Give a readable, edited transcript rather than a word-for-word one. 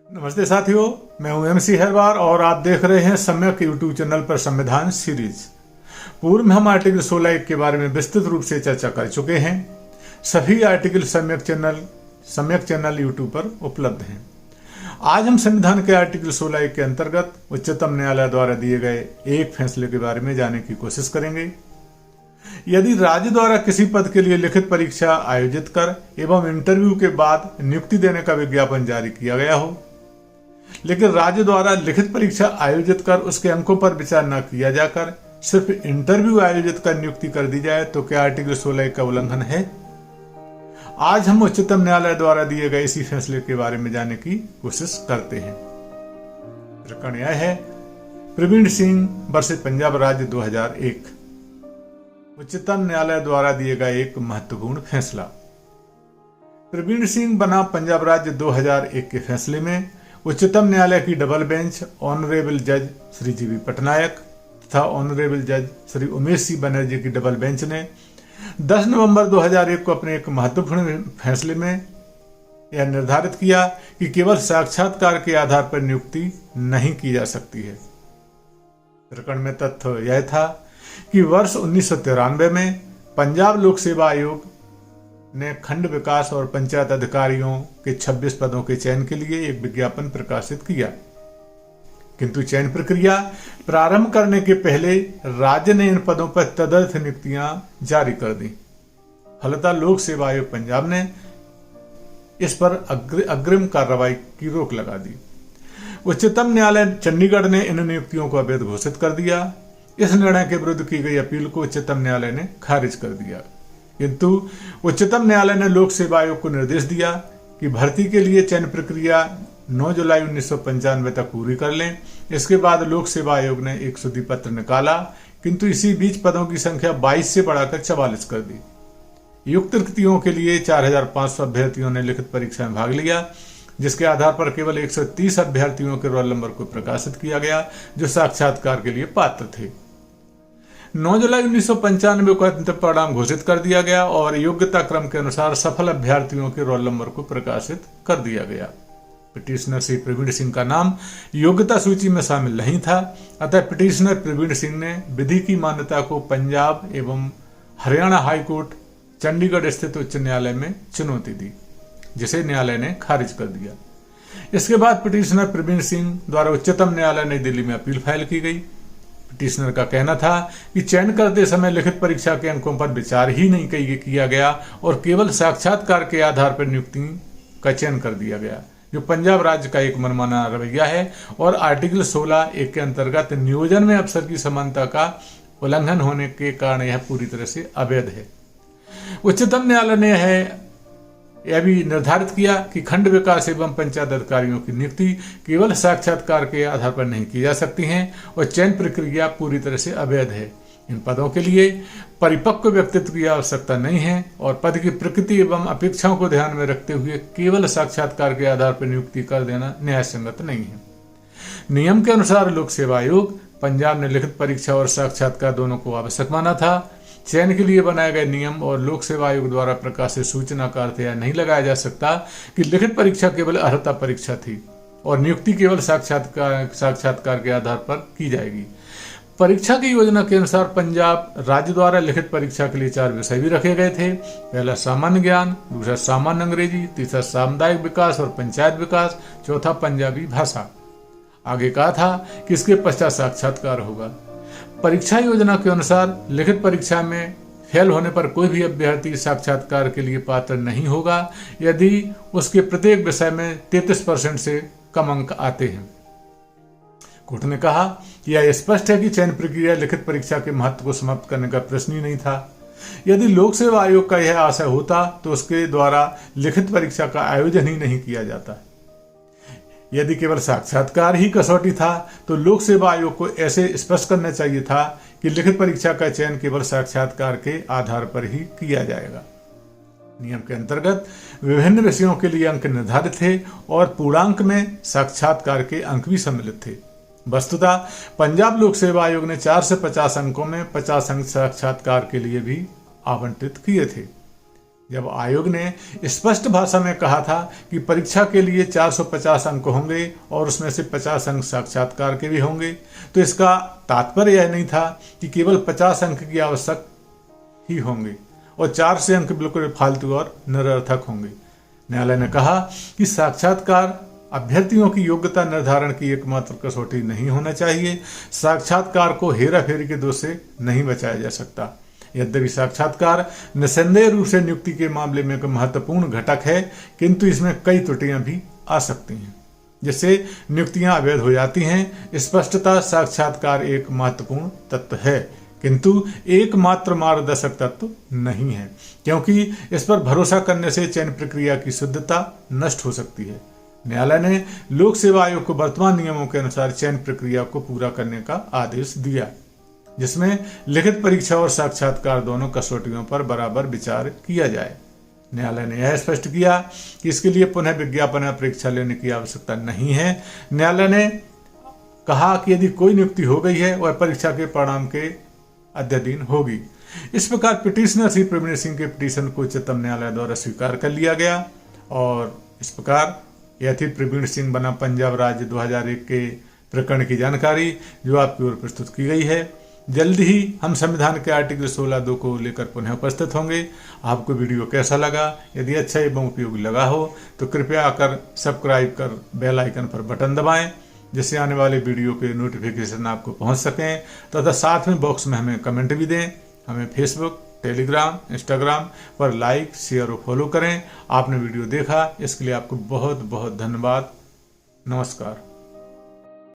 नमस्ते साथियों, मैं हूं MC हरवार और आप देख रहे हैं सम्यक यूट्यूब चैनल पर संविधान सीरीज। पूर्व में हम आर्टिकल 16(1) के बारे में विस्तृत रूप से चर्चा कर चुके हैं। सभी आर्टिकल सम्यक चैनल यूट्यूब पर उपलब्ध हैं। आज हम संविधान के आर्टिकल 16(1) के अंतर्गत उच्चतम न्यायालय द्वारा दिए गए एक फैसले के बारे में जानने की कोशिश करेंगे। यदि राज्य द्वारा किसी पद के लिए लिखित परीक्षा आयोजित कर एवं इंटरव्यू के बाद नियुक्ति देने का विज्ञापन जारी किया गया हो, लेकिन राज्य द्वारा लिखित परीक्षा आयोजित कर उसके अंकों पर विचार न किया जाकर सिर्फ इंटरव्यू आयोजित कर नियुक्ति कर दी जाए तो क्या आर्टिकल 16(1) का उल्लंघन है? आज हम उच्चतम न्यायालय द्वारा दिए गए इसी फैसले के बारे में जानने की कोशिश करते हैं। प्रकरण यह है प्रवीण सिंह वर्सेस पंजाब राज्य 2001। उच्चतम न्यायालय द्वारा दिए गए एक महत्वपूर्ण फैसला। प्रवीण सिंह बना पंजाब राज्य 2001 के फैसले में उच्चतम न्यायालय की डबल बेंच ऑनरेबल जज श्री GV पटनायक तथा ऑनरेबल जज श्री उमेश C बनर्जी की डबल बेंच ने 10 नवंबर 2001 को अपने एक महत्वपूर्ण फैसले में यह निर्धारित किया कि केवल साक्षात्कार के आधार पर नियुक्ति नहीं की जा सकती है। प्रकरण में तथ्य यह था कि वर्ष 1993 में पंजाब लोक सेवा आयोग ने खंड विकास और पंचायत अधिकारियों के 26 पदों के चयन के लिए एक विज्ञापन प्रकाशित किया, किंतु चयन प्रक्रिया प्रारंभ करने के पहले राज्य ने इन पदों पर तदर्थ नियुक्तियां जारी कर दी। फलतः लोक सेवा आयोग पंजाब ने इस पर अग्रिम कार्रवाई की रोक लगा दी। उच्चतम न्यायालय चंडीगढ़ ने इन नियुक्तियों को अवैध घोषित कर दिया। इस निर्णय के विरुद्ध की गई अपील को उच्चतम न्यायालय ने खारिज कर दिया, किंतु उच्चतम न्यायालय ने लोक सेवा आयोग को निर्देश दिया कि भर्ती के लिए चयन प्रक्रिया 9 जुलाई 1995 तक पूरी कर लें। इसके बाद लोक सेवा आयोग ने एक शुद्धि पत्र निकाला, किंतु इसी बीच पदों की संख्या 22 से बढ़ाकर 44 कर दी। युक्त रिक्तियों के लिए 4500 अभ्यर्थियों ने लिखित परीक्षा में भाग लिया, जिसके आधार पर केवल 130 अभ्यर्थियों के रोल नंबर को प्रकाशित किया गया जो साक्षात्कार के लिए पात्र थे। 9 जुलाई 1995 को अंतिम परिणाम घोषित कर दिया गया और योग्यता क्रम के अनुसार सफल अभ्यर्थियों के रोल नंबर को प्रकाशित कर दिया गया। पिटिशनर श्री प्रवीण सिंह का नाम योग्यता सूची में शामिल नहीं था, अतः पिटिशनर प्रवीण सिंह ने विधि की मान्यता को पंजाब एवं हरियाणा हाईकोर्ट चंडीगढ़ स्थित उच्च न्यायालय में चुनौती दी, जिसे न्यायालय ने खारिज कर दिया। इसके बाद पिटिशनर प्रवीण सिंह द्वारा उच्चतम न्यायालय नई दिल्ली में अपील फाइल की गई। पिटिशनर का कहना था कि चयन करते समय लिखित परीक्षा के अंकों पर विचार ही नहीं किया गया और केवल साक्षात्कार के आधार पर नियुक्ति का चयन कर दिया गया, जो पंजाब राज्य का एक मनमाना रवैया है और आर्टिकल 16(1) के अंतर्गत नियोजन में अफसर की समानता का उल्लंघन होने के कारण यह पूरी तरह से अवैध है। उच्चतम न्यायालय ने यह भी निर्धारित किया कि खंड विकास एवं पंचायत अधिकारियों की नियुक्ति केवल साक्षात्कार के आधार पर नहीं की जा सकती है और चयन प्रक्रिया पूरी तरह से अवैध है। इन पदों के लिए परिपक्व व्यक्तित्व की आवश्यकता नहीं है और पद की प्रकृति एवं अपेक्षाओं को ध्यान में रखते हुए केवल साक्षात्कार के आधार पर नियुक्ति कर देना न्याय संगत नहीं है। नियम के अनुसार लोक सेवा आयोग पंजाब ने लिखित परीक्षा और साक्षात्कार दोनों को आवश्यक माना था। चयन के लिए बनाए गए नियम और लोक सेवा आयोग द्वारा प्रकाशित सूचना का अर्थ यह नहीं लगाया जा सकता कि लिखित परीक्षा केवल अर्हता परीक्षा थी और नियुक्ति केवल साक्षात्कार के आधार पर की जाएगी। परीक्षा की योजना के अनुसार पंजाब राज्य द्वारा लिखित परीक्षा के लिए 4 विषय भी रखे गए थे। पहला सामान्य ज्ञान, दूसरा सामान्य अंग्रेजी, तीसरा सामुदायिक विकास और पंचायत विकास, चौथा पंजाबी भाषा। आगे कहा था कि इसके पश्चात साक्षात्कार होगा। परीक्षा योजना के अनुसार लिखित परीक्षा में फेल होने पर कोई भी अभ्यर्थी साक्षात्कार के लिए पात्र नहीं होगा यदि उसके प्रत्येक विषय में 33% से कम अंक आते हैं। कोर्ट ने कहा कि यह स्पष्ट है कि चयन प्रक्रिया लिखित परीक्षा के महत्व को समाप्त करने का प्रश्न ही नहीं था। यदि लोक सेवा आयोग का यह आशय होता तो उसके द्वारा लिखित परीक्षा का आयोजन ही नहीं किया जाता। यदि केवल साक्षात्कार ही कसौटी था तो लोक सेवा आयोग को ऐसे स्पष्ट करना चाहिए था कि लिखित परीक्षा का चयन केवल साक्षात्कार के आधार पर ही किया जाएगा। नियम के अंतर्गत विभिन्न विषयों के लिए अंक निर्धारित थे और पूर्णांक में साक्षात्कार के अंक भी सम्मिलित थे। वस्तुतः पंजाब लोक सेवा आयोग ने 4 से 50 अंकों में 50 अंक साक्षात्कार के लिए भी आवंटित किए थे। जब आयोग ने स्पष्ट भाषा में कहा था कि परीक्षा के लिए 450 अंक होंगे और उसमें से 50 अंक साक्षात्कार के भी होंगे, तो इसका तात्पर्य यह नहीं था कि केवल 50 अंक की आवश्यक ही होंगे और 400 अंक बिल्कुल फालतू और निरर्थक होंगे। न्यायालय ने कहा कि साक्षात्कार अभ्यर्थियों की योग्यता निर्धारण की एकमात्र कसौटी नहीं होना चाहिए। साक्षात्कार को हेराफेरी के दोष से नहीं बचाया जा सकता। यद्यपि साक्षात्कार निसंदेह रूप से नियुक्ति के मामले में एक महत्वपूर्ण घटक है, किंतु इसमें कई त्रुटियां भी आ सकती हैं जिससे नियुक्तियां अवैध हो जाती हैं। स्पष्टता साक्षात्कार एक महत्वपूर्ण तत्व है, किंतु एकमात्र मार्गदर्शक तत्व नहीं है, क्योंकि इस पर भरोसा करने से चयन प्रक्रिया की शुद्धता नष्ट हो सकती है। न्यायालय ने लोक सेवा आयोग को वर्तमान नियमों के अनुसार चयन प्रक्रिया को पूरा करने का आदेश दिया, जिसमें लिखित परीक्षा और साक्षात्कार दोनों कसौटियों पर बराबर विचार किया जाए। न्यायालय ने यह स्पष्ट किया कि इसके लिए पुनः विज्ञापन या परीक्षा लेने की आवश्यकता नहीं है। न्यायालय ने कहा कि यदि कोई नियुक्ति हो गई है वह परीक्षा के परिणाम के अध्ययन होगी। इस प्रकार पिटिशनर श्री प्रवीण सिंह के पिटीशन को उच्चतम न्यायालय द्वारा स्वीकार कर लिया गया और इस प्रकार यह थी प्रवीण सिंह बना पंजाब राज्य 2001 के प्रकरण की जानकारी जो आपकी ओर प्रस्तुत की गई है। जल्द ही हम संविधान के आर्टिकल 16(2) को लेकर पुनः उपस्थित होंगे। आपको वीडियो कैसा लगा? यदि अच्छा एवं उपयोगी लगा हो तो कृपया आकर सब्सक्राइब कर बेल आइकन पर बटन दबाएं, जिससे आने वाले वीडियो के नोटिफिकेशन आपको पहुंच सकें, तथा साथ में बॉक्स में हमें कमेंट भी दें। हमें फेसबुक, टेलीग्राम, इंस्टाग्राम पर लाइक, शेयर और फॉलो करें। आपने वीडियो देखा इसके लिए आपको बहुत बहुत धन्यवाद। नमस्कार।